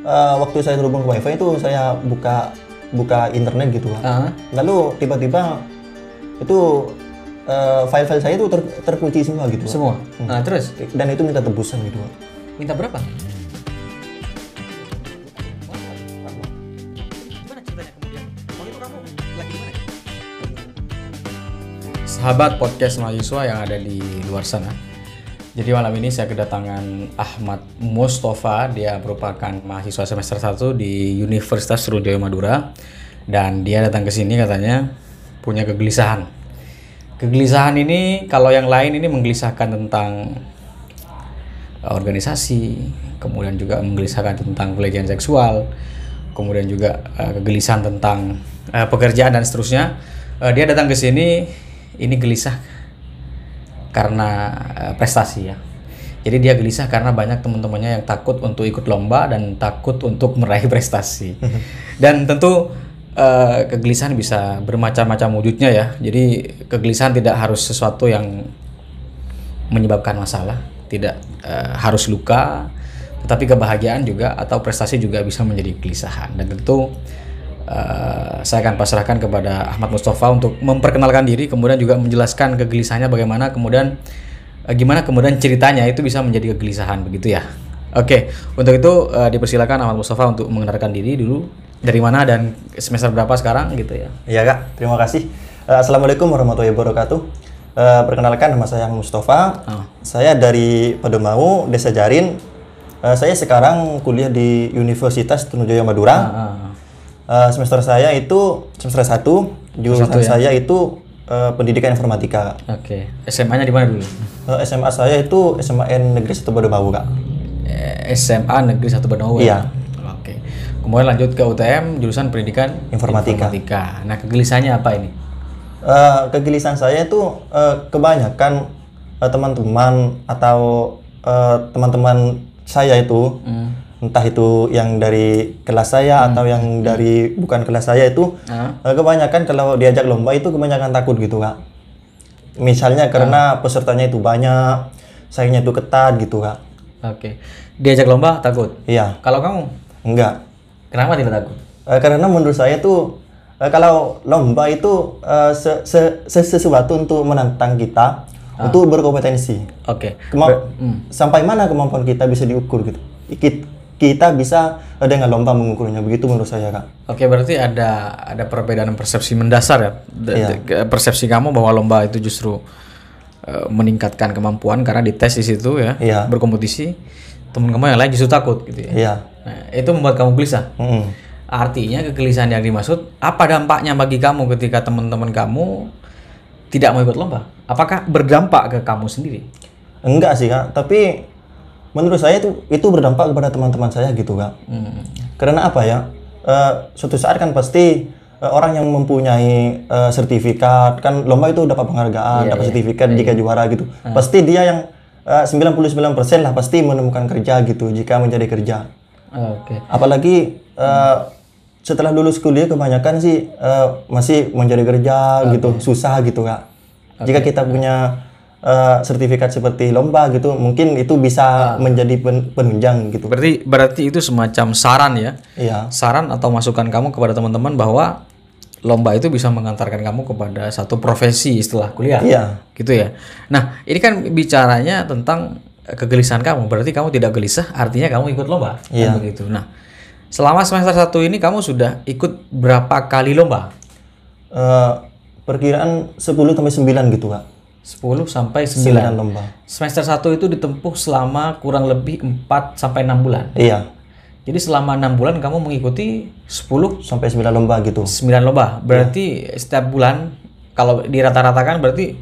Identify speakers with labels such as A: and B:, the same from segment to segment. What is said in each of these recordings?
A: waktu saya terhubung ke wifi itu saya buka internet gitu kan. Lalu tiba-tiba itu file-file saya itu terkunci semua gitu.
B: Semua. Nah, terus?
A: Dan itu minta tebusan gitu.
B: Minta berapa? Sahabat podcast mahasiswa yang ada di luar sana. Jadi malam ini saya kedatangan Ahmad Mustafa. Dia merupakan mahasiswa semester 1 di Universitas Sriwijaya Madura. Dan dia datang ke sini katanya punya kegelisahan. Kegelisahan ini kalau yang lain ini menggelisahkan tentang organisasi, kemudian juga menggelisahkan tentang pelecehan seksual, kemudian juga kegelisahan tentang pekerjaan dan seterusnya. Dia datang ke sini ini gelisah karena prestasi ya. Jadi dia gelisah karena banyak teman-temannya yang takut untuk ikut lomba dan takut untuk meraih prestasi. Dan tentu kegelisahan bisa bermacam-macam wujudnya ya. Jadi kegelisahan tidak harus sesuatu yang menyebabkan masalah, tidak harus luka, tetapi kebahagiaan juga atau prestasi juga bisa menjadi kegelisahan. Dan tentu saya akan pasrahkan kepada Ahmad Mustafa untuk memperkenalkan diri, kemudian juga menjelaskan kegelisahannya bagaimana, kemudian gimana kemudian ceritanya itu bisa menjadi kegelisahan begitu ya. Oke, untuk itu dipersilakan Ahmad Mustafa untuk mengenalkan diri dulu, dari mana dan semester berapa sekarang gitu ya.
A: Iya Kak, terima kasih. Assalamualaikum warahmatullahi wabarakatuh. Perkenalkan, nama saya Mustafa. Saya dari Pademau, Desa Jarin. Saya sekarang kuliah di Universitas Sriwijaya Madura. Semester saya itu semester 1, jurusan saya itu pendidikan informatika.
B: Oke. SMA-nya di mana dulu?
A: SMA saya itu SMAN Negeri 1 Pademau, Kak.
B: SMA Negeri 1 Pademau.
A: Iya.
B: Oke. Kemudian lanjut ke UTM jurusan pendidikan informatika. Nah, kegelisahannya apa ini?
A: Kegelisahan saya itu kebanyakan teman-teman atau teman-teman saya itu entah itu yang dari kelas saya atau yang dari bukan kelas saya itu kebanyakan kalau diajak lomba itu kebanyakan takut gitu Kak. Misalnya karena pesertanya itu banyak, saingnya itu ketat gitu Kak.
B: Oke. Diajak lomba takut?
A: Iya.
B: Kalau kamu?
A: Enggak.
B: Kenapa tidak takut?
A: Karena menurut saya tuh kalau lomba itu sesuatu untuk menantang kita untuk berkompetensi.
B: Oke.
A: Sampai mana kemampuan kita bisa diukur gitu. Kita bisa dengan lomba mengukurnya, begitu menurut saya Kak.
B: Oke, berarti ada perbedaan persepsi mendasar ya. Persepsi kamu bahwa lomba itu justru meningkatkan kemampuan karena dites di situ ya, berkompetisi. Teman kamu yang lain justru takut gitu ya.
A: Iya.
B: Nah, itu membuat kamu gelisah. Artinya kegelisahan yang dimaksud apa dampaknya bagi kamu ketika teman-teman kamu tidak mau ikut lomba? Apakah berdampak ke kamu sendiri?
A: Enggak sih Kak, tapi menurut saya itu berdampak kepada teman-teman saya gitu Kak. Karena apa ya? Suatu saat kan pasti orang yang mempunyai sertifikat, kan lomba itu dapat penghargaan, dapat sertifikat jika juara gitu. Pasti dia yang 99% lah pasti menemukan kerja gitu jika mencari kerja. Apalagi setelah lulus kuliah kebanyakan sih masih mencari kerja gitu, susah gitu Kak. Jika kita punya sertifikat seperti lomba gitu, mungkin itu bisa menjadi penunjang gitu.
B: Berarti itu semacam saran ya?
A: Iya.
B: Saran atau masukan kamu kepada teman-teman bahwa lomba itu bisa mengantarkan kamu kepada satu profesi setelah kuliah.
A: Iya.
B: Gitu ya. Nah, ini kan bicaranya tentang kegelisahan kamu. Berarti kamu tidak gelisah, artinya kamu ikut lomba.
A: Iya.
B: Kan begitu. Nah, selama semester 1 ini kamu sudah ikut berapa kali lomba?
A: Perkiraan 10-9 gitu Kak.
B: 10 sampai 9
A: lomba.
B: Semester 1 itu ditempuh selama kurang lebih 4 sampai 6 bulan.
A: Iya.
B: Jadi selama 6 bulan kamu mengikuti 10
A: sampai 9 lomba gitu.
B: 9 lomba. Berarti setiap bulan kalau dirata-ratakan berarti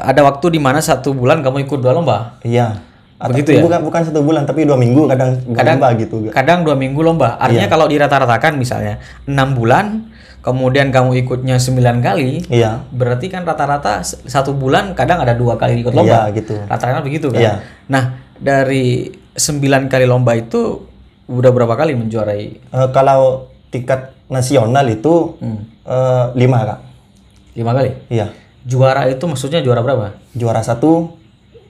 B: ada waktu di mana 1 bulan kamu ikut 2 lomba.
A: Iya.
B: Begitu ya?
A: Bukan 1 bulan tapi 2 minggu kadang lomba gitu.
B: Kadang 2 minggu lomba. Artinya kalau dirata-ratakan misalnya 6 bulan kemudian kamu ikutnya 9 kali, berarti kan rata-rata 1 bulan kadang ada 2 kali ikut lomba.
A: Iya, gitu.
B: Rata-rata begitu kan?
A: Iya.
B: Nah, dari 9 kali lomba itu udah berapa kali menjuarai?
A: Kalau tingkat nasional itu 5 Kak.
B: 5 kali?
A: Iya.
B: Juara itu maksudnya juara berapa?
A: Juara 1,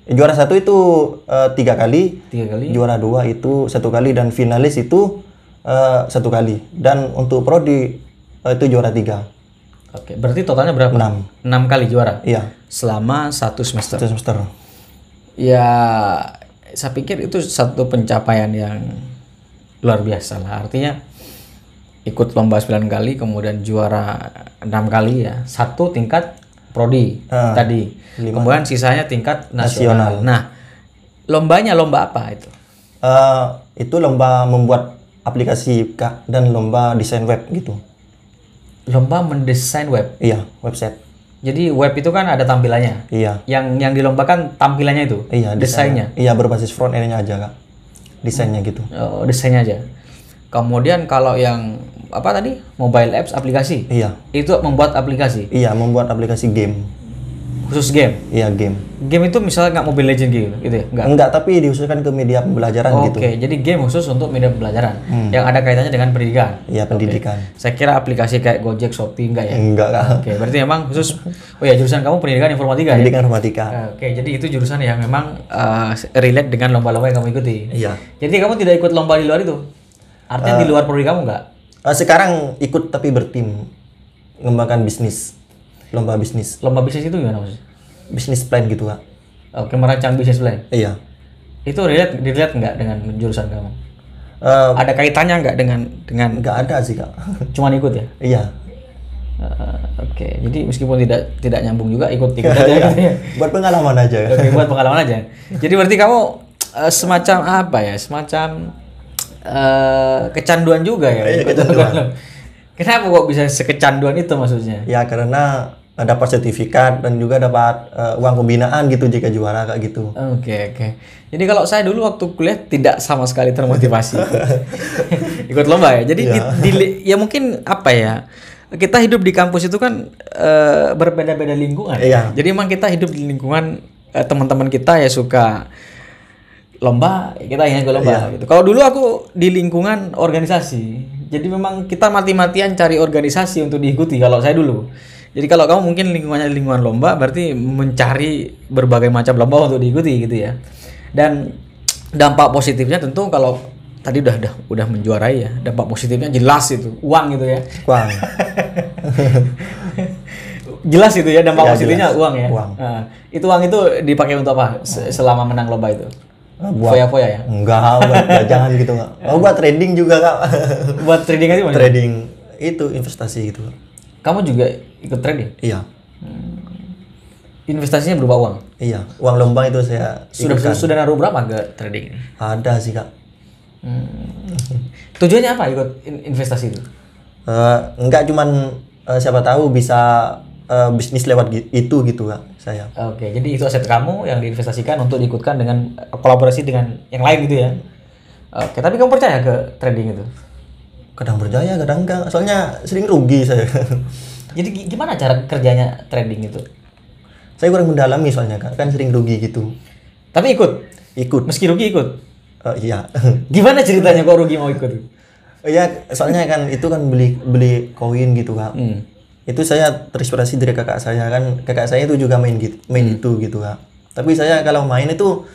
A: Juara 1 itu 3 kali,
B: 3 kali.
A: juara 2 itu 1 kali, dan finalis itu 1 kali. Dan untuk prodi itu juara 3.
B: Oke, berarti totalnya berapa?
A: 6.
B: 6 kali juara.
A: Iya.
B: Selama 1 semester.
A: 1 semester.
B: Ya, saya pikir itu satu pencapaian yang luar biasa lah. Artinya ikut lomba 9 kali, kemudian juara 6 kali ya. 1 tingkat prodi tadi.
A: 5.
B: Kemudian sisanya tingkat nasional. Nah, lombanya lomba apa itu?
A: Itu lomba membuat aplikasi Kak, dan lomba desain web gitu.
B: Lomba mendesain web.
A: Iya, website.
B: Jadi web itu kan ada tampilannya.
A: Iya.
B: Yang dilombakan tampilannya itu.
A: Iya,
B: desainnya.
A: Iya, berbasis front end-nya aja Kak. Desainnya gitu.
B: Oh, desainnya aja. Kemudian kalau yang apa tadi? Mobile apps, aplikasi.
A: Iya.
B: Itu membuat aplikasi.
A: Iya, membuat aplikasi game.
B: Khusus game.
A: Iya, game.
B: Game itu misalnya nggak Mobile Legends gitu ya?
A: Enggak, tapi diusulkan ke media pembelajaran gitu.
B: Oke, jadi game khusus untuk media pembelajaran yang ada kaitannya dengan pendidikan.
A: Iya, pendidikan.
B: Saya kira aplikasi kayak Gojek, Shopee enggak ya?
A: Enggak Kak.
B: Oke, berarti memang khusus. Oh ya, jurusan kamu pendidikan informatika ya?
A: Pendidikan informatika.
B: Oke, jadi itu jurusan yang memang relate dengan lomba-lomba yang kamu ikuti.
A: Iya.
B: Jadi kamu tidak ikut lomba di luar itu? Artinya di luar prodi kamu enggak?
A: Sekarang ikut tapi bertim, mengembangkan bisnis, lomba bisnis,
B: Lomba bisnis itu gimana maksudnya?
A: bisnis plan gitu Kak.
B: Oke, merancang bisnis plan.
A: Iya.
B: Itu relate nggak dengan jurusan kamu? Ada kaitannya nggak dengan
A: Nggak ada sih Kak.
B: cuman ikut ya?
A: Iya.
B: Oke, jadi meskipun tidak nyambung juga ikut aja gitu ya.
A: Buat pengalaman aja.
B: Oke, buat pengalaman aja. Jadi berarti kamu semacam apa ya? Semacam kecanduan juga ya?
A: Iya, kecanduan.
B: Kenapa kok bisa sekecanduan itu maksudnya?
A: Ya karena dapat sertifikat dan juga dapat uang pembinaan gitu jika juara Kak gitu.
B: Oke. Jadi kalau saya dulu waktu kuliah tidak sama sekali termotivasi ikut lomba ya. Jadi ya mungkin apa ya? Kita hidup di kampus itu kan berbeda-beda lingkungan.
A: Iya.
B: Jadi emang kita hidup di lingkungan teman-teman kita ya suka lomba, kita ingin ikut lomba gitu. Kalau dulu aku di lingkungan organisasi. Jadi memang kita mati-matian cari organisasi untuk diikuti kalau saya dulu. Jadi kalau kamu mungkin lingkungan lomba, berarti mencari berbagai macam lomba untuk diikuti gitu ya. Dan dampak positifnya tentu kalau tadi udah menjuarai ya, dampak positifnya jelas itu, uang gitu ya.
A: Uang.
B: Jelas itu ya dampak
A: Ya,
B: positifnya
A: jelas.
B: uang ya.
A: Uang.
B: Nah, itu uang itu dipakai untuk apa selama menang lomba itu?
A: Buat
B: Foya-foya ya?
A: enggak, buat jajangan gitu Kak. Oh, buat trading juga Kak.
B: Buat trading aja mas?
A: Trading itu investasi gitu.
B: Kamu juga ikut trading?
A: Iya.
B: Investasinya berupa uang?
A: Iya, uang lomba itu saya ikutkan.
B: Sudah naruh berapa ke trading ini?
A: Ada sih Kak.
B: Tujuannya apa ikut investasi itu?
A: Enggak cuman siapa tahu bisa bisnis lewat itu gitu Kak saya.
B: Oke, jadi itu aset kamu yang diinvestasikan untuk diikutkan dengan kolaborasi dengan yang lain gitu ya? Oke, tapi kamu percaya ke trading itu?
A: Kadang percaya, kadang enggak. Soalnya sering rugi saya.
B: Jadi gimana cara kerjanya trading itu?
A: Saya kurang mendalami soalnya Kak, kan sering rugi gitu.
B: Tapi ikut?
A: Ikut.
B: Meski rugi ikut?
A: Iya.
B: Gimana ceritanya kok rugi mau ikut?
A: Iya, soalnya kan itu kan beli koin gitu Kak. Itu saya terinspirasi dari kakak saya kan. Kakak saya itu juga main itu gitu Kak. Tapi saya kalau main itu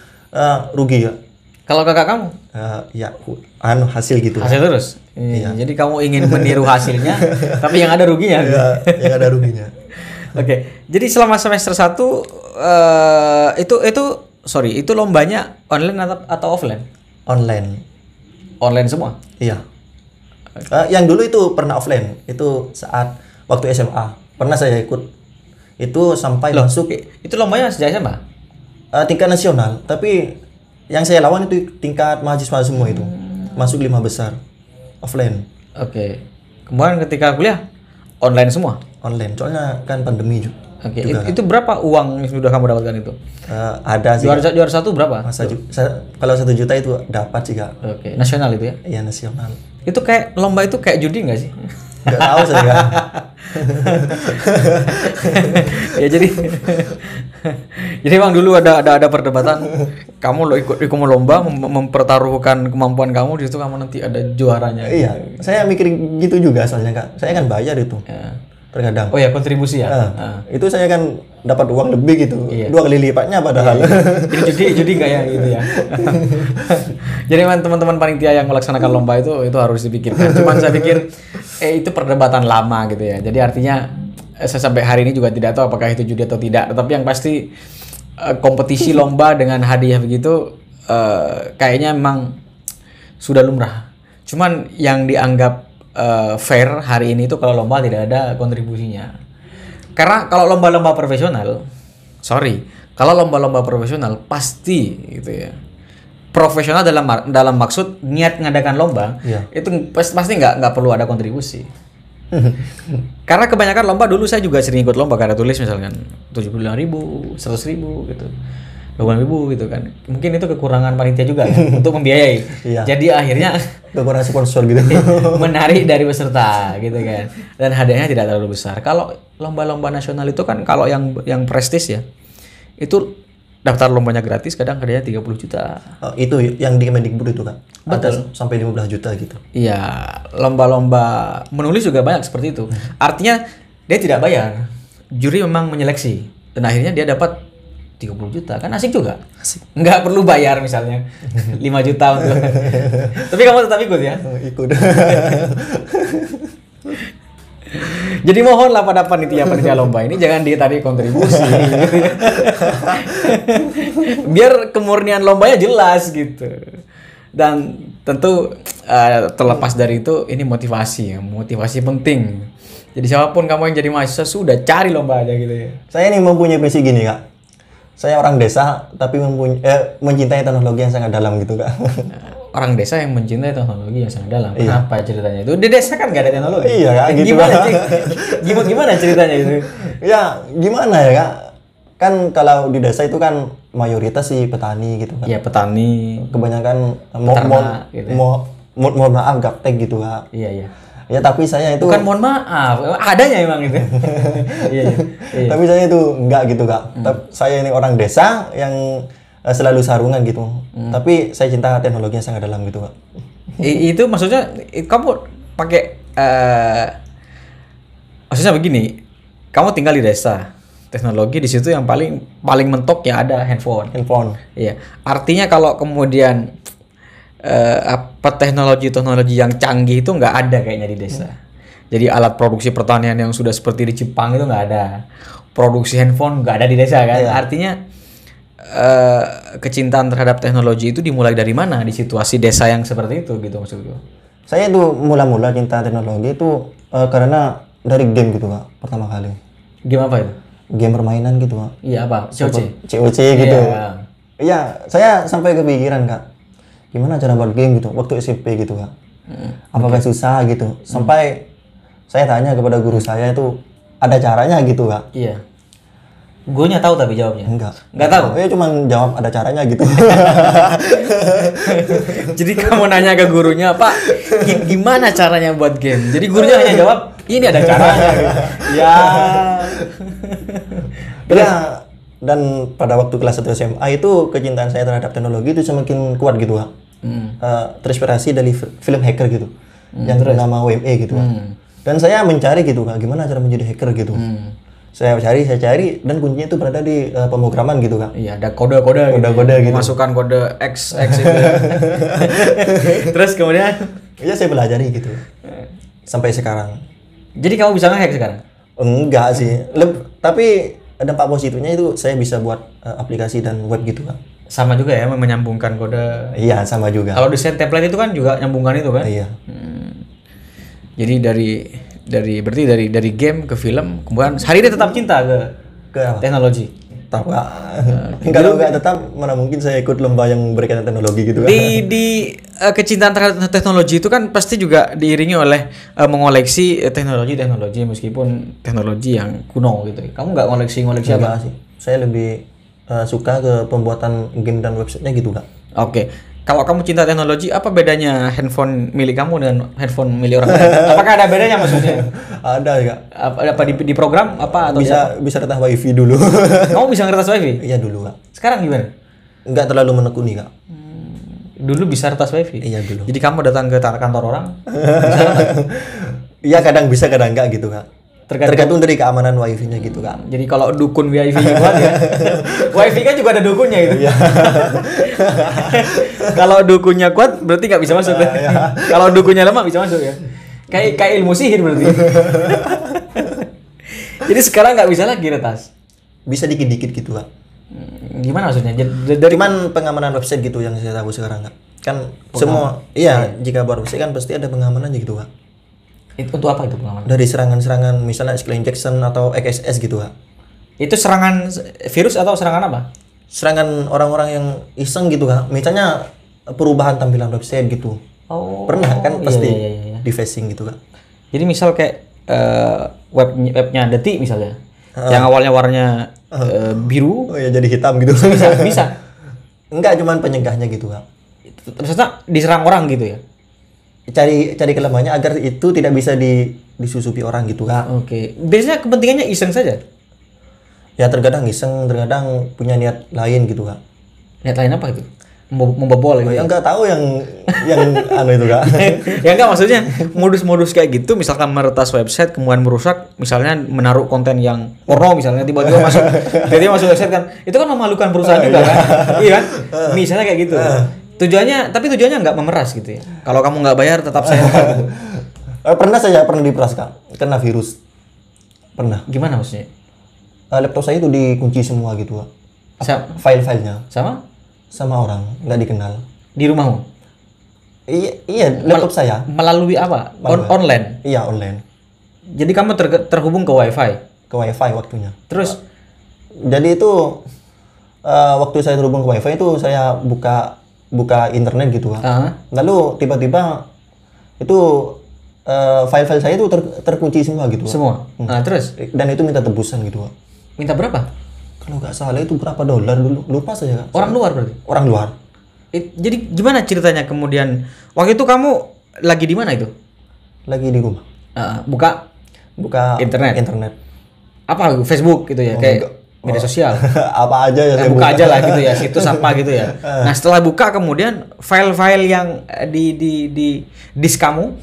A: rugi Kak.
B: Kalau kakak kamu?
A: Ya hasil gitu.
B: Hasil terus? Iya. Jadi kamu ingin meniru hasilnya, tapi yang ada ruginya?
A: Iya, yang ada ruginya.
B: Oke, jadi selama semester 1 itu lombanya online atau offline?
A: Online.
B: Online semua?
A: Iya. Yang dulu itu pernah offline. Itu saat waktu SMA. Pernah saya ikut. Itu sampai masuk.
B: Itu lombanya sejak SMA?
A: Tingkat nasional. Tapi yang saya lawan itu tingkat mahasiswa semua itu. Masuk 5 besar. Offline.
B: Oke. Kemudian ketika kuliah online semua?
A: Online. Soalnya kan pandemi juga.
B: Oke. Itu berapa uang yang sudah kamu dapatkan itu?
A: Ada sih.
B: Juara 1 berapa?
A: Kalau 1 juta itu dapat sih Kak.
B: Oke. Nasional itu ya?
A: Iya, nasional.
B: Itu kayak lomba itu kayak judi nggak sih?
A: Nggak tahu saya Kak.
B: Ya jadi emang dulu ada perdebatan. Kamu lo ikut lomba mempertaruhkan kemampuan kamu, di situ kamu nanti ada juaranya.
A: Iya, saya mikir gitu juga soalnya Kak. Saya kan bayar itu.
B: Ya.
A: terkadang.
B: Oh ya, kontribusi ya.
A: Itu saya kan dapat uang lebih gitu,
B: Iya.
A: 2 kali lipatnya padahal.
B: Jadi judi nggak ya gitu ya. Jadi teman-teman panitia yang melaksanakan lomba itu harus dipikirkan. Cuman saya pikir itu perdebatan lama gitu ya. Jadi artinya saya sampai hari ini juga tidak tahu apakah itu judi atau tidak. Tetapi yang pasti kompetisi lomba dengan hadiah begitu kayaknya memang sudah lumrah. Cuman yang dianggap fair hari ini itu kalau lomba tidak ada kontribusinya. Karena kalau lomba-lomba profesional, kalau lomba-lomba profesional pasti gitu ya. Profesional dalam maksud niat ngadakan lomba, itu pasti nggak perlu ada kontribusi. Karena kebanyakan lomba dulu saya juga sering ikut lomba karya tulis misalkan 75.000, 100.000 gitu. 20.000 gitu kan. Mungkin itu kekurangan panitia juga kan, untuk membiayai.
A: Iya.
B: Jadi akhirnya
A: Kekurangan sponsor gitu.
B: menarik dari peserta gitu kan. Dan hadiahnya tidak terlalu besar. Kalau lomba-lomba nasional itu kan kalau yang prestis ya. Itu daftar lombanya gratis, kadang hadiahnya 30 juta.
A: Itu yang di Kemendikbud itu kan.
B: Betul.
A: Ada sampai 15 juta gitu.
B: Iya, lomba-lomba menulis juga banyak seperti itu. Artinya dia tidak bayar. Juri memang menyeleksi dan akhirnya dia dapat 30 juta. Kan asik juga.
A: Asik.
B: Nggak perlu bayar misalnya 5 juta untuk. Tapi kamu tetap ikut ya?
A: Ikut.
B: Jadi mohonlah pada panitia lomba ini jangan ditarik kontribusi. Biar kemurnian lombanya jelas gitu. Dan tentu terlepas dari itu ini motivasi penting. Jadi siapapun kamu yang jadi mahasiswa sudah cari lomba aja gitu ya.
A: Saya ini mempunyai visi gini Kak. Saya orang desa tapi mencintai teknologi yang sangat dalam gitu Kak.
B: Orang desa yang mencintai teknologi yang sangat dalam.
A: Iya.
B: Kenapa ceritanya itu? Di desa kan nggak ada teknologi.
A: Iya Kak, gitu
B: Gimana,
A: Kak.
B: gimana ceritanya itu?
A: Ya gimana ya Kak? Kan kalau di desa itu kan mayoritas sih petani gitu kan.
B: Ya petani.
A: Kebanyakan
B: Peternak, gitu ya.
A: mohon maaf gaptek gitu Kak.
B: Iya.
A: Ya tapi saya itu
B: Bukan mohon maaf, adanya emang itu. Iya.
A: tapi saya itu enggak gitu Kak. Saya ini orang desa yang selalu sarungan gitu. Tapi saya cinta teknologi yang sangat dalam gitu Kak.
B: Itu maksudnya kamu pakai maksudnya begini, kamu tinggal di desa, teknologi di situ yang paling mentok ya ada handphone. Iya. Artinya kalau kemudian teknologi yang canggih itu nggak ada kayaknya di desa. Jadi alat produksi pertanian yang sudah seperti di Jepang itu nggak ada. Produksi handphone nggak ada di desa kan.
A: Iya.
B: Artinya kecintaan terhadap teknologi itu dimulai dari mana di situasi desa yang seperti itu gitu maksudku.
A: Saya itu mula-mula cinta teknologi itu karena dari game gitu Kak, pertama kali.
B: Game apa itu?
A: Game permainan gitu Kak.
B: Iya apa? COC.
A: COC gitu.
B: Iya.
A: Iya, saya sampai kepikiran Kak. Gimana cara buat game gitu waktu SMP gitu Kak. Apakah susah gitu. Sampai saya tanya kepada guru saya itu ada caranya gitu Kak.
B: Iya. Gurunya tahu tapi jawabnya. Enggak tahu.
A: Ya cuman jawab ada caranya gitu.
B: Jadi kamu nanya ke gurunya, "Pak, gimana caranya buat game?" Jadi gurunya hanya jawab, "Ini ada caranya." Ya.
A: Ya, dan pada waktu kelas 1 SMA itu kecintaan saya terhadap teknologi itu semakin kuat gitu Kak. Terinspirasi dari film hacker gitu. Yang bernama WME gitu Kak. Dan saya mencari gitu Kak, gimana cara menjadi hacker gitu. Saya cari dan kuncinya itu berada di pemrograman gitu Kak.
B: Iya, ada kode-kode
A: gitu.
B: Masukkan kode X itu. Terus kemudian
A: Ya saya pelajari gitu. Sampai sekarang.
B: jadi kamu bisa nge-hack sekarang?
A: Enggak sih. Tapi dampak positifnya itu saya bisa buat aplikasi dan web gitu Kak.
B: Sama juga ya menyambungkan kode.
A: Iya, sama juga.
B: Kalau desain template itu kan juga nyambungkan itu kan?
A: Iya.
B: Jadi berarti dari game ke film, kemudian hari ini tetap cinta
A: Ke apa?
B: teknologi.
A: Tahu Kak. Kalau nggak tetap mana mungkin saya ikut lomba yang berkaitan teknologi gitu Kak.
B: Di kecintaan terhadap teknologi itu kan pasti juga diiringi oleh mengoleksi teknologi meskipun teknologi yang kuno gitu. Kamu nggak ngoleksi apa?
A: Enggak sih. Saya lebih suka ke pembuatan game dan websitenya gitu Kak.
B: Oke. Kalau kamu cinta teknologi, apa bedanya handphone milik kamu dengan handphone milik orang lain? Apakah ada bedanya maksudnya?
A: Ada Kak.
B: Apa di program apa atau
A: Bisa retah wifi dulu.
B: kamu bisa ngeretas wifi?
A: Iya dulu Kak.
B: Sekarang gimana?
A: Nggak terlalu menekuni Kak.
B: Dulu bisa retas wifi?
A: Iya dulu.
B: Jadi kamu datang ke kantor orang?
A: Iya kadang bisa kadang enggak gitu Kak. Tergantung dari keamanan wifi-nya gitu kan.
B: Jadi kalau dukun wifi kuat ya. Wifi kan juga ada dukunnya itu.
A: Iya.
B: Kalau dukunnya kuat berarti nggak bisa masuk. Kalau dukunnya lemah bisa masuk ya. Kayak ilmu sihir berarti. Jadi sekarang nggak bisa lagi retas.
A: Bisa dikit-dikit gitu kan.
B: Gimana maksudnya?
A: Cuman pengamanan website gitu yang saya tahu sekarang Kak. Kan semua jika buat website kan pasti ada pengamanannya gitu Kak.
B: Itu untuk apa itu pengamanan?
A: Dari serangan-serangan misalnya skill injection atau XSS gitu Kak.
B: Itu serangan virus atau serangan apa?
A: Serangan orang-orang yang iseng gitu Kak. Misalnya perubahan tampilan website gitu.
B: Oh.
A: Pernah kan pasti
B: Iya.
A: di phishing gitu Kak.
B: Jadi misal kayak webnya Detik misalnya. Yang awalnya warnanya biru.
A: Oh ya jadi hitam gitu.
B: Bisa.
A: Enggak, cuman penyegahnya gitu Kak.
B: Ternyata diserang orang gitu ya.
A: Cari kelemahannya agar itu tidak bisa disusupi orang gitu Kak.
B: Oke. Biasanya kepentingannya iseng saja.
A: Ya terkadang iseng, terkadang punya niat lain gitu Kak.
B: Niat lain apa itu? Membobol gitu.
A: Ya enggak tahu yang anu itu Kak.
B: Ya enggak, maksudnya modus-modus kayak gitu, misalkan meretas website kemudian merusak, misalnya menaruh konten yang porno misalnya tiba-tiba masuk website kan. Itu kan memalukan perusahaan juga kan. Iya kan? Misalnya kayak gitu. Tujuannya nggak memeras gitu ya. Kalau kamu nggak bayar tetap saya gitu.
A: Pernah diperas Kak, kena virus. Pernah.
B: Gimana maksudnya?
A: Laptop saya itu dikunci semua gitu Kak. File-filenya sama orang nggak dikenal.
B: Di rumahmu?
A: Iya, laptop saya.
B: Melalui apa? Online?
A: Iya, online.
B: Jadi kamu terhubung ke wifi?
A: Ke wifi waktunya.
B: Terus?
A: Jadi itu waktu saya terhubung ke wifi itu saya buka internet gitu Kak. Lalu tiba-tiba itu file-file saya itu terkunci semua gitu Kak.
B: Semua? Nah terus?
A: Dan itu minta tebusan gitu Kak.
B: Minta berapa?
A: Kalau nggak salah itu berapa dolar dulu, lupa saya Kak.
B: Orang luar berarti?
A: Orang luar.
B: Jadi gimana ceritanya kemudian? Waktu itu kamu lagi di mana itu?
A: Lagi di rumah.
B: Buka internet. Apa? Facebook gitu ya? Kayak media sosial.
A: Apa aja ya saya
B: buka aja lah gitu ya, situs apa gitu ya. Nah setelah buka kemudian file-file yang di disk kamu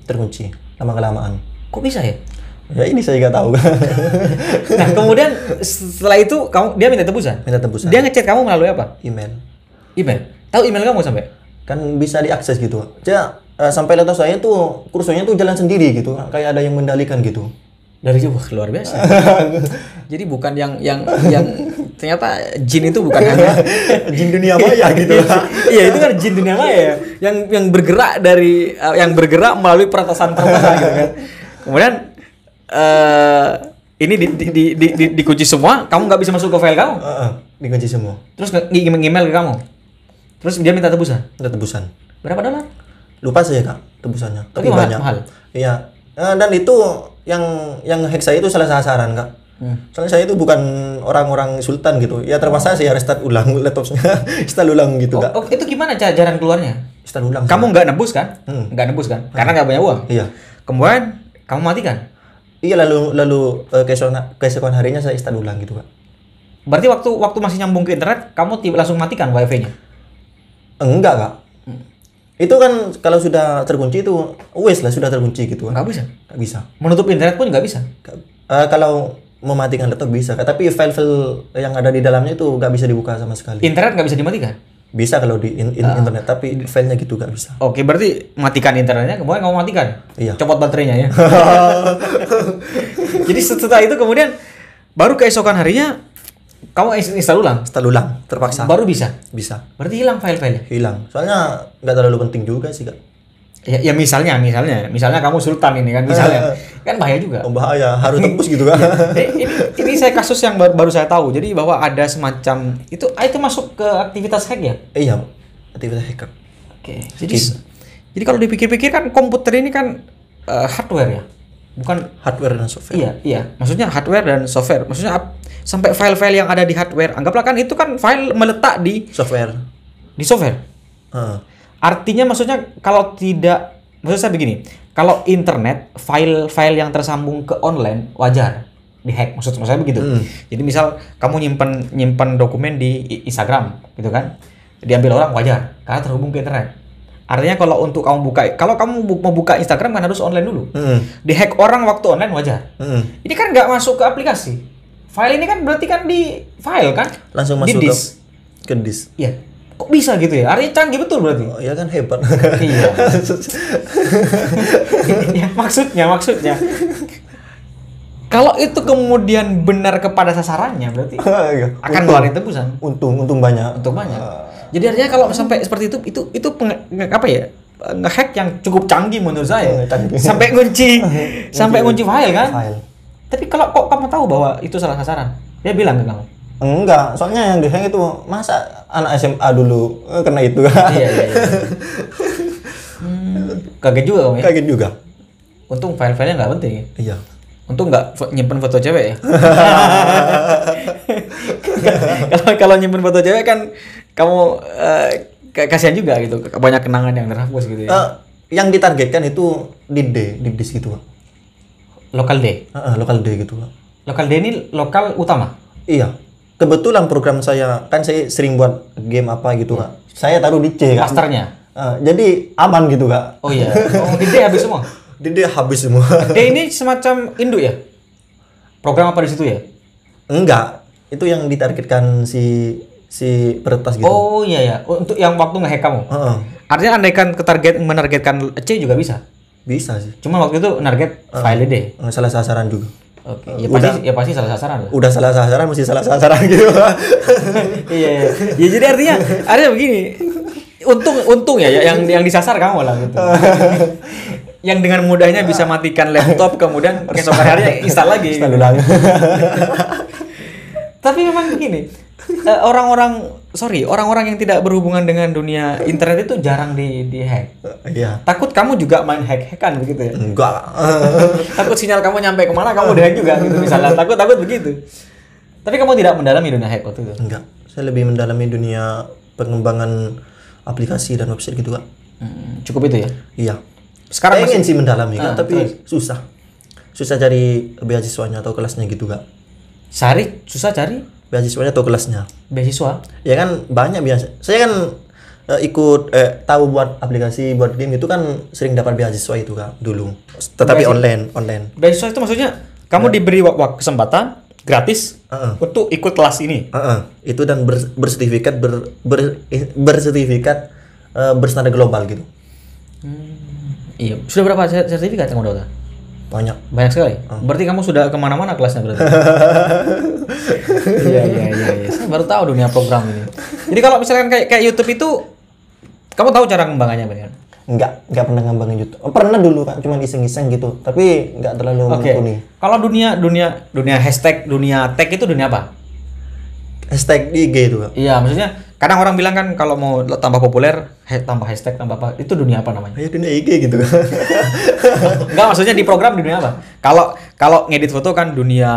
B: terkunci
A: lama-kelamaan.
B: Kok bisa ya?
A: Ya ini saya nggak tahu.
B: Nah kemudian setelah itu dia minta tebusan. Dia ngechat kamu melalui apa?
A: Email.
B: Tahu email kamu sampai?
A: Kan bisa diakses gitu. Sampai laptop saya tuh kursornya tuh jalan sendiri gitu. Kayak ada yang mendalikan gitu.
B: Dari jauh, luar biasa. Jadi bukan yang ternyata jin itu bukan
A: jin dunia maya gitu.
B: Iya, itu kan jin dunia maya yang bergerak melalui peretasan gitu kan. Kemudian ini dikunci semua, kamu nggak bisa masuk ke file kamu.
A: Dikunci semua.
B: Terus email ke kamu. Terus dia minta tebusan. Berapa dolar?
A: Lupa saya Kak tebusannya.
B: Tapi banyak. Mahal.
A: Iya. Dan itu yang hack saya itu salah sasaran Kak. Soalnya saya itu bukan orang-orang sultan gitu. Ya terpaksa saya restart ulang laptopnya, install ulang gitu Kak.
B: Oh, itu gimana jalan keluarnya?
A: Install ulang.
B: Kamu nggak nebus kan? Nggak nebus kan? Karena nggak punya uang.
A: Iya.
B: Kemudian kamu matikan?
A: Iya, lalu keesokan harinya saya install ulang gitu Kak.
B: Berarti waktu masih nyambung ke internet, kamu langsung matikan wifi-nya?
A: Enggak Kak. Itu kan kalau sudah terkunci itu sudah terkunci gitu kan.
B: Nggak bisa?
A: Nggak bisa.
B: Menutup internet pun nggak bisa?
A: Kalau mematikan laptop bisa, tapi file-file yang ada di dalamnya itu nggak bisa dibuka sama sekali.
B: Internet nggak bisa dimatikan?
A: Bisa kalau di internet, tapi filenya gitu nggak bisa.
B: Oke, berarti matikan internetnya, kemudian kamu matikan?
A: Iya.
B: Copot baterainya ya? Jadi setelah itu kemudian baru keesokan harinya kamu install ulang?
A: Install ulang, terpaksa.
B: Baru bisa?
A: Bisa.
B: Berarti hilang file-filenya?
A: Hilang. Soalnya nggak terlalu penting juga sih Kak.
B: Ya misalnya kamu sultan ini kan, misalnya kan bahaya juga.
A: Bahaya, harus tembus gitu kan.
B: Ini saya kasus yang baru saya tahu. Jadi bahwa ada semacam itu masuk ke aktivitas hack ya?
A: Iya, aktivitas hacker.
B: Oke. Jadi kalau dipikir-pikir kan komputer ini kan hardware ya, bukan
A: hardware dan software.
B: Iya. Maksudnya hardware dan software. Maksudnya sampai file-file yang ada di hardware, anggaplah kan itu kan file meletak di
A: software.
B: Di software. Artinya maksudnya maksud saya begini, kalau internet file-file yang tersambung ke online wajar dihack, maksud saya begitu. Jadi misal kamu nyimpan dokumen di Instagram gitu kan, diambil orang wajar karena terhubung ke internet. Artinya kalau untuk kamu mau buka Instagram kan harus online dulu. Dihack orang waktu online wajar. Ini kan nggak masuk ke aplikasi. File ini kan berarti kan di file kan?
A: Langsung
B: di
A: masuk
B: disk.
A: ke disk.
B: Iya. Kok bisa gitu ya? Artinya canggih betul berarti.
A: Oh, ya kan hebat.
B: Iya. Ya, maksudnya. Kalau itu kemudian benar kepada sasarannya berarti akan ngeluarin tebusan.
A: Untung banyak.
B: Jadi artinya kalau sampai seperti itu apa ya? Ngehack yang cukup canggih menurut saya. Sampai ngunci file kan?
A: File.
B: Tapi kalau kok kamu tahu bahwa itu salah sasaran? Dia bilang ke kamu.
A: Enggak, soalnya yang dihack itu masa anak SMA dulu kena itu.
B: Iya. Kaget juga kamu ya?
A: Kaget juga.
B: Untung file-filenya nggak penting.
A: Iya.
B: Untung nggak nyimpen foto cewek ya. Kalau nyimpen foto cewek kan kamu kasihan juga gitu, banyak kenangan yang terhapus gitu ya.
A: Yang ditargetkan itu di disk gitu.
B: Lokal D.
A: Lokal D gitu.
B: Lokal D ini lokal utama.
A: Iya. Kebetulan program saya kan saya sering buat game apa gitu Kak. Saya taruh di C kan.
B: Masternya.
A: Jadi aman gitu Kak.
B: Oh iya. Oh, di D habis semua.
A: Di D habis semua.
B: D ini semacam induk ya? Program apa di situ ya?
A: Enggak. Itu yang ditargetkan si peretas gitu.
B: Oh iya. Untuk yang waktu ngehack kamu. Artinya andaikan menargetkan C juga bisa.
A: Bisa sih.
B: Cuma waktu itu narget file D.
A: Salah sasaran juga.
B: Oke. Ya pasti salah sasaran lah.
A: Udah salah sasaran mesti salah sasaran gitu.
B: Iya. Ya jadi artinya begini. Untung ya yang disasar kamu lah gitu. Yang dengan mudahnya bisa matikan laptop kemudian keesokan harinya install lagi.
A: Install ulang.
B: Tapi memang begini, orang-orang yang tidak berhubungan dengan dunia internet itu jarang di-hack.
A: Iya.
B: Takut kamu juga main hack-hackan begitu ya?
A: Enggak.
B: Takut sinyal kamu nyampe kemana kamu di-hack juga gitu misalnya. Takut begitu. Tapi kamu tidak mendalami dunia hack waktu itu?
A: Enggak. Saya lebih mendalami dunia pengembangan aplikasi dan website gitu Kak.
B: Cukup itu ya?
A: Iya.
B: Sekarang
A: pengen sih mendalami Kak, tapi
B: terus?
A: susah cari beasiswanya atau kelasnya gitu Kak.
B: Susah cari
A: beasiswanya atau kelasnya.
B: beasiswa?
A: Ya kan banyak biasa. Saya kan ikut tahu buat aplikasi buat game itu kan sering dapat beasiswa itu Kak dulu. Tetapi online.
B: Beasiswa itu maksudnya kamu diberi kesempatan gratis untuk ikut kelas ini.
A: Itu dan bersertifikat bersertifikat berstandar global gitu.
B: Iya. Sudah berapa sertifikat kamu dapat? Banyak sekali. Berarti kamu sudah kemana-mana kelasnya berarti. Iya. Saya baru tahu dunia program ini. Jadi kalau misalkan kayak YouTube itu, kamu tahu cara ngembangannya benar?
A: Enggak pernah ngembangin YouTube. Pernah dulu Kak, cuma iseng-iseng gitu. Tapi enggak terlalu mumpuni.
B: Kalau dunia hashtag, dunia tag itu dunia apa?
A: Hashtag di IG itu Kak.
B: Iya, maksudnya kadang orang bilang kan kalau mau tambah populer, tambah hashtag, tambah apa? Itu dunia apa namanya?
A: Ya dunia IG gitu.
B: Enggak, maksudnya di program dunia apa? Kalau ngedit foto kan dunia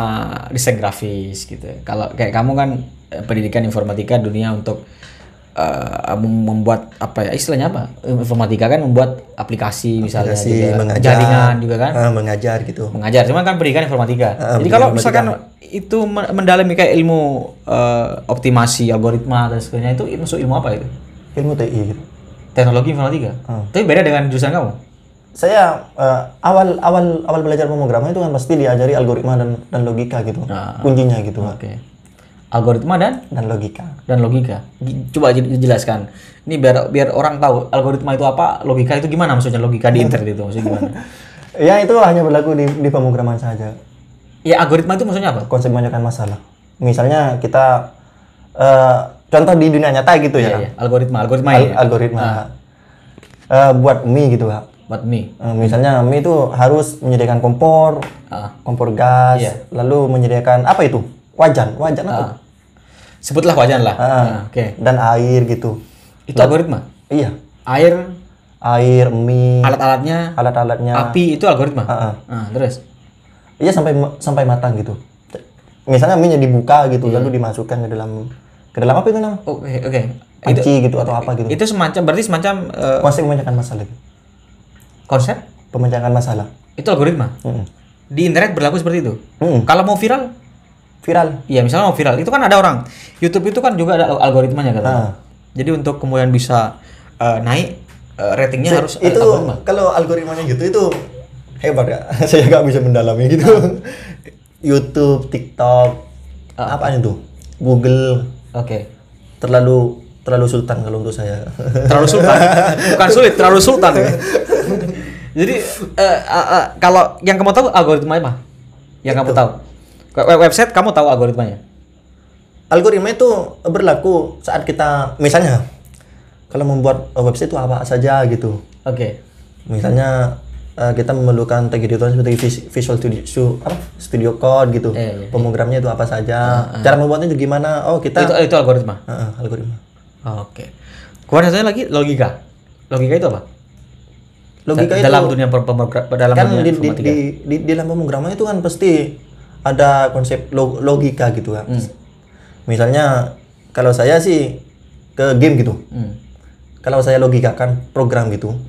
B: desain grafis gitu. Kalau kayak kamu kan pendidikan informatika, dunia untuk membuat apa ya istilahnya apa? Informatika kan membuat aplikasi misalnya juga,
A: mengajar,
B: jaringan juga kan?
A: Mengajar gitu.
B: Mengajar, cuma kan pendidikan informatika. Jadi kalau misalkan itu mendalami kayak ilmu optimasi algoritma dan sebagainya, itu masuk ilmu apa itu?
A: Ilmu TI gitu.
B: Teknologi informatika. Tapi beda dengan jurusan kamu.
A: Saya awal belajar pemrograman itu kan pasti diajari algoritma dan logika gitu. Kuncinya gitu.
B: Oke. Algoritma dan logika. Coba dijelaskan. Ini biar orang tahu algoritma itu apa, logika itu gimana maksudnya, logika di internet itu maksudnya gimana?
A: Ya itu hanya berlaku di pemrograman saja.
B: Ya algoritma itu maksudnya apa?
A: Konsep menyelesaikan masalah. Misalnya kita contoh di dunia nyata gitu ya.
B: Iya. Algoritma
A: Algoritma. Buat mie gitu Kak.
B: Buat mie.
A: Misalnya mie itu harus menyediakan kompor gas, lalu menyediakan apa itu? Wajan apa?
B: Sebutlah wajan lah.
A: Oke. Dan air gitu.
B: Itu algoritma?
A: Iya.
B: Air,
A: mie,
B: alat-alatnya, api itu algoritma. Terus?
A: Iya sampai matang gitu. Misalnya mie-nya dibuka gitu, lalu dimasukkan ke dalam apa itu namanya?
B: Oke.
A: Panci gitu atau apa gitu.
B: Itu berarti semacam
A: konsep memecahkan masalah.
B: Konsep?
A: Pemecahkan masalah.
B: Itu algoritma. Di internet berlaku seperti itu. Kalau mau viral? Iya, misalnya mau viral, itu kan ada orang. YouTube itu kan juga ada algoritmanya katanya. Jadi untuk kemudian bisa naik ratingnya harus
A: itu
B: algoritma.
A: kalau algoritmanya gitu itu hebat ya. Saya nggak bisa mendalami gitu. YouTube, TikTok, apa itu? Google.
B: Oke.
A: Terlalu sultan kalau untuk saya.
B: Terlalu sultan. Bukan sulit, terlalu sultan ya. Jadi kalau yang kamu tahu algoritma apa? Yang kamu tahu? Website kamu tahu algoritmanya?
A: Algoritma itu berlaku saat kita misalnya kalau membuat website itu apa saja gitu.
B: Oke.
A: Misalnya kita memerlukan tag editor seperti Visual Studio Code gitu. Pemrogramannya itu apa saja. Cara membuatnya itu gimana? Oh, kita
B: itu algoritma.
A: Algoritma.
B: Oke. Kemudian satunya lagi logika. Logika itu apa?
A: Logika
B: dalam
A: itu
B: dunia dalam
A: kan
B: dunia
A: di dalam pemrograman itu kan pasti ada konsep logika gitu kan. Misalnya kalau saya sih ke game gitu. Kalau saya logikakan program gitu.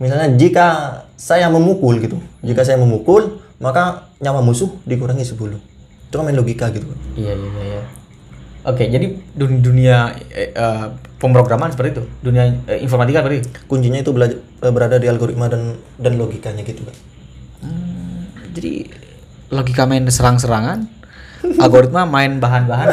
A: Misalnya jika saya memukul gitu. Jika saya memukul, maka nyawa musuh dikurangi 10. Itu kan main logika gitu.
B: Iya. Oke, jadi dunia pemrograman seperti itu. Dunia informatika seperti itu.
A: Kuncinya itu berada di algoritma dan logikanya gitu kan.
B: Jadi logika main serang-serangan, algoritma main bahan-bahan.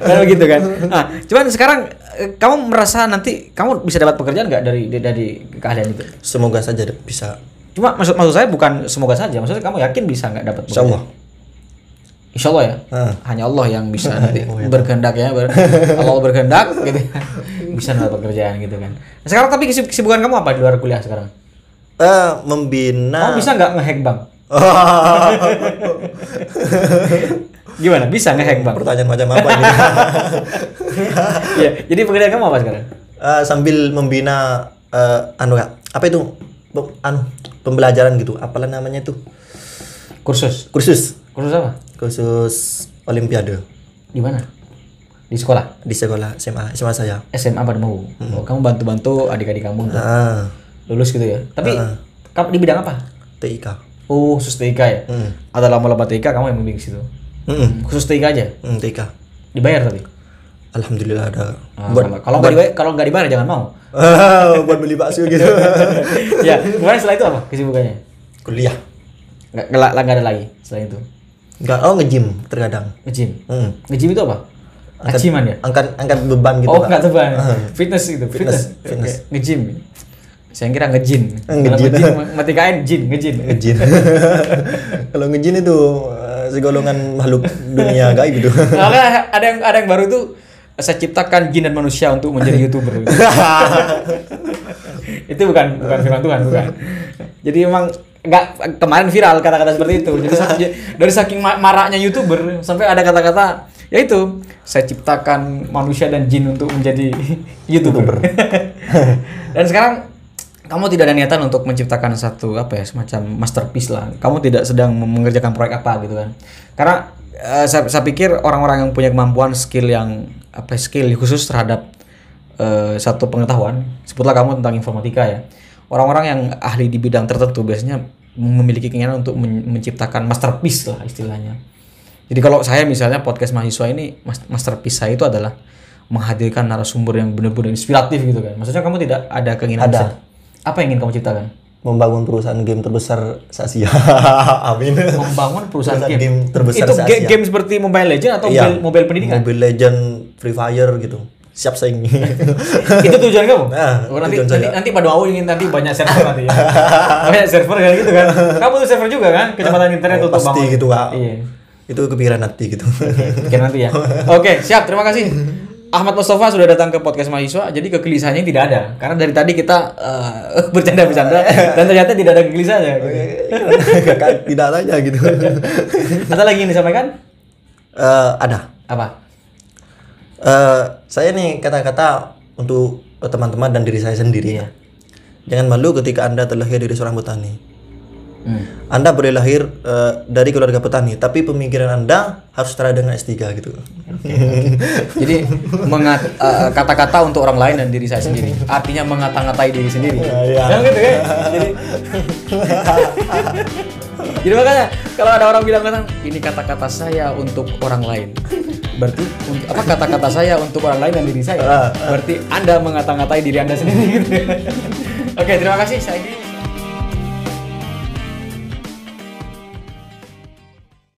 B: Kan begitu kan. Nah, cuman sekarang kamu merasa nanti kamu bisa dapat pekerjaan nggak dari keahlian itu?
A: Semoga saja bisa.
B: Cuma maksud saya bukan semoga saja, maksudnya kamu yakin bisa nggak dapat pekerjaan? Insya Allah ya. Hanya Allah yang bisa nanti berkehendak ya. Allah berkehendak gitu. Bisa dapat pekerjaan gitu kan. Nah, sekarang tapi kesibukan kamu apa di luar kuliah sekarang?
A: Membina.
B: Kamu bisa nggak ngehack bank? Gimana? Bisa ngehack bank?
A: Pertanyaan macam apa ini?
B: Iya. Jadi pekerjaan kamu apa sekarang?
A: Sambil membina apa itu? Pembelajaran gitu. Apalah namanya itu?
B: Kursus apa?
A: Kursus Olimpiade.
B: Di mana? Di sekolah?
A: Di sekolah SMA saya.
B: SMA Padmau. Oh, kamu bantu adik-adik kamu untuk lulus gitu ya. Tapi kamu di bidang apa?
A: TIK.
B: Oh, khusus TIK ya. Atau lama-lama TIK kamu yang membimbing situ. Khusus TIK aja.
A: TIK.
B: Dibayar tapi.
A: Alhamdulillah ada.
B: Kalau nggak dibayar jangan mau.
A: Buat beli bakso gitu.
B: Ya, kemudian setelah itu apa kesibukannya?
A: Kuliah.
B: Nggak ada lagi selain itu.
A: Nggak, nge-gym terkadang.
B: Nge-gym. Nge-gym itu apa? Aciman ya?
A: Angkat beban gitu.
B: Oh, angkat beban. Fitness gitu. Fitness. Okay. Nge-gym. Saya kira nge-jin. Mati kain jin, nge-jin.
A: Kalau nge-jin itu segolongan makhluk dunia gaib gitu.
B: Nah, ada yang baru itu saya ciptakan jin dan manusia untuk menjadi YouTuber. Itu bukan firman Tuhan, bukan. Jadi memang kemarin viral kata-kata seperti itu. Jadi dari saking maraknya YouTuber sampai ada kata-kata yaitu saya ciptakan manusia dan jin untuk menjadi YouTuber. Dan sekarang kamu tidak ada niatan untuk menciptakan satu semacam masterpiece lah. Kamu tidak sedang mengerjakan proyek apa gitu kan. Karena saya pikir orang-orang yang punya kemampuan skill khusus terhadap satu pengetahuan, sebutlah kamu tentang informatika ya. Orang-orang yang ahli di bidang tertentu biasanya memiliki keinginan untuk menciptakan masterpiece lah istilahnya. Jadi kalau saya misalnya podcast mahasiswa ini, masterpiece saya itu adalah menghadirkan narasumber yang benar-benar inspiratif gitu kan. Maksudnya kamu tidak ada keinginan apa yang ingin kamu ciptakan?
A: Membangun perusahaan game terbesar se-Asia. Amin.
B: Membangun perusahaan game
A: terbesar
B: itu se-Asia. Game seperti Mobile Legends atau mobile pendidikan?
A: Mobile Legends, Free Fire gitu. Siap saing.
B: Itu tujuan kamu?
A: Nanti
B: pada mau ingin nanti banyak server nanti ya. Banyak server kan gitu kan. Kamu tuh server juga kan? Kecepatan internet untuk
A: pasti
B: bangun.
A: Gitu, Pak.
B: Iya.
A: Itu kepikiran nanti gitu.
B: Pikiran nanti ya. Oke, siap. Terima kasih. Ahmad Mustafa sudah datang ke podcast mahasiswa. Jadi kegelisahannya tidak ada. Karena dari tadi kita bercanda-bercanda dan ternyata tidak ada kegelisahannya.
A: Tidak ada gitu.
B: Ada lagi yang disampaikan?
A: Ada.
B: Apa?
A: Saya nih kata-kata untuk teman-teman dan diri saya sendiri.
B: Iya.
A: Jangan malu ketika Anda terlahir dari seorang petani. Anda boleh lahir dari keluarga petani, tapi pemikiran Anda harus setara dengan S3 gitu.
B: Jadi kata-kata untuk orang lain dan diri saya sendiri. Artinya mengata-ngatai diri sendiri.
A: Iya.
B: Yang gitu kan? Jadi Jadi makanya kalau ada orang bilang ini kata-kata saya untuk orang lain, berarti apa kata-kata saya untuk orang lain dan diri saya? Berarti Anda mengata-ngatai diri Anda sendiri gitu. Oke, terima kasih. Saya